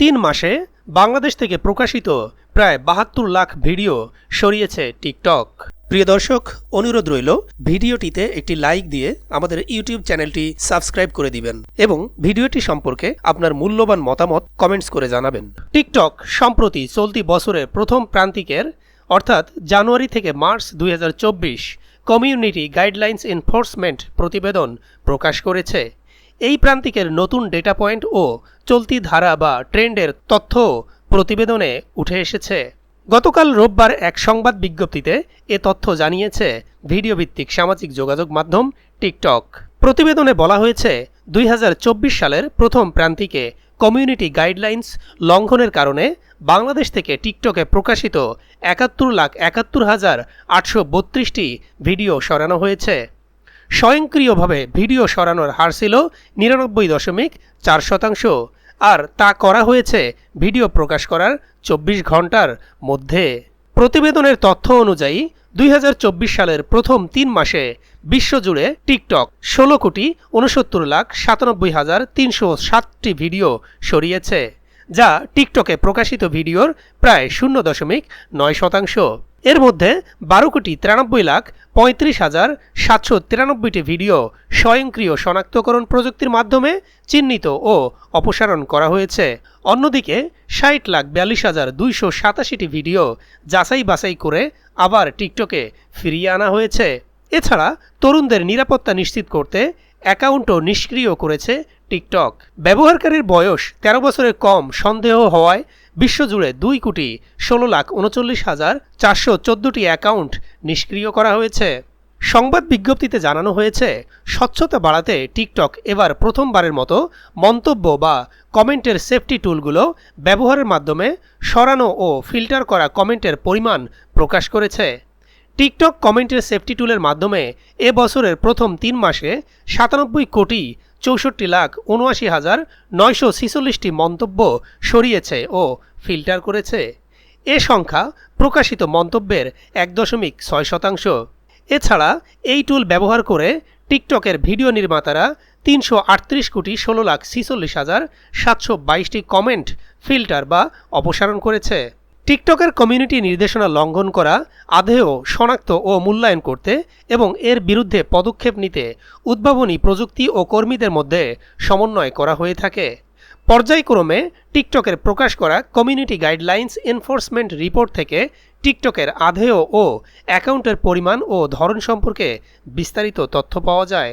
3 মাসে বাংলাদেশ থেকে প্রকাশিত প্রায় ৭২ লাখ ভিডিও সরিয়েছে টিকটক। প্রিয় দর্শক, অনুরোধ রইল ভিডিওটিতে একটি লাইক দিয়ে আমাদের ইউটিউব চ্যানেলটি সাবস্ক্রাইব করে দিবেন এবং ভিডিওটি সম্পর্কে আপনার মূল্যবান মতামত কমেন্টস করে জানাবেন। টিকটক সম্প্রতি চলতি বছরের প্রথম প্রান্তিকের অর্থাৎ জানুয়ারি থেকে মার্চ ২০২৪ কমিউনিটি গাইডলাইন্স এনফোর্সমেন্ট প্রতিবেদন প্রকাশ করেছে। এই প্রান্তিকের নতুন ডেটা পয়েন্ট ও চলতি ধারা বা ট্রেন্ডের তথ্য প্রতিবেদনে উঠে এসেছে। গতকাল রোববার এক সংবাদ বিজ্ঞপ্তিতে এ তথ্য জানিয়েছে ভিডিওভিত্তিক সামাজিক যোগাযোগ মাধ্যম টিকটক। প্রতিবেদনে বলা হয়েছে ২০২৪ সালের প্রথম প্রান্তিকে কমিউনিটি গাইডলাইন্স লঙ্ঘনের কারণে বাংলাদেশ থেকে টিকটকে প্রকাশিত ৭১,৭১,৮৩২টি ভিডিও সরানো হয়েছে। স্বয়ংক্রিয়ভাবে ভিডিও সরানোর হার ছিল ৯৯.৪%, আর তা করা হয়েছে ভিডিও প্রকাশ করার ২৪ ঘন্টার মধ্যে। প্রতিবেদনের তথ্য অনুযায়ী ২০২৪ সালের প্রথম ৩ মাসে বিশ্বজুড়ে টিকটক ১৬,৬৯,৯৭,৩০৭টি ভিডিও সরিয়েছে, যা টিকটকে প্রকাশিত ভিডিওর প্রায় ০.৯%। এর মধ্যে ১২,৯৩,৩৫,৭৯৩টি ভিডিও স্বয়ংক্রিয় শনাক্তকরণ প্রযুক্তির মাধ্যমে চিহ্নিত ও অপসারণ করা হয়েছে। অন্যদিকে ৬০,৪২,২৮৭টি ভিডিও যাচাই বাছাই করে আবার টিকটকে ফিরিয়ে আনা হয়েছে। এছাড়া তরুণদের নিরাপত্তা নিশ্চিত করতে অ্যাকাউন্টও নিষ্ক্রিয় করেছে টিকটক। ব্যবহারকারীর বয়স ১৩ বছরের কম সন্দেহ হওয়ায় বিশ্বজুড়ে ২,১৬,৩৯,৪১৪টি অ্যাকাউন্ট নিষ্ক্রিয় করা হয়েছে। সংবাদ বিজ্ঞপ্তিতে জানানো হয়েছে, স্বচ্ছতা বাড়াতে টিকটক এবার প্রথমবারের মতো মন্তব্য বা কমেন্টের সেফটি টুলগুলো ব্যবহারের মাধ্যমে সরানো ও ফিল্টার করা কমেন্টের পরিমাণ প্রকাশ করেছে। টিকটক কমেন্টের সেফটি টুলের মাধ্যমে এ বছরের প্রথম ৩ মাসে ৯৭,৬৪,৭৯,৯৪৬টি মন্তব্য সরিয়েছে ও ফিল্টার করেছে। এ সংখ্যা প্রকাশিত মন্তব্যের ১.৬%। এছাড়া এই টুল ব্যবহার করে টিকটকের ভিডিও নির্মাতারা ৩৩৮,১৬,৪৬,৭২২টি কমেন্ট ফিল্টার বা অপসারণ করেছে। টিকটকের কমিউনিটি নির্দেশনা লঙ্ঘন করা আদেও শনাক্ত ও মূল্যায়ন করতে এবং এর বিরুদ্ধে পদক্ষেপ নিতে উদ্ভাবনী প্রযুক্তি ও কর্মীদের মধ্যে সমন্বয় করা হয়ে থাকে। পর্যায়ক্রমে টিকটকের প্রকাশ করা কমিউনিটি গাইডলাইন্স এনফোর্সমেন্ট রিপোর্ট থেকে টিকটকের আদেও ও অ্যাকাউন্টের পরিমাণ ও ধরন সম্পর্কে বিস্তারিত তথ্য পাওয়া যায়।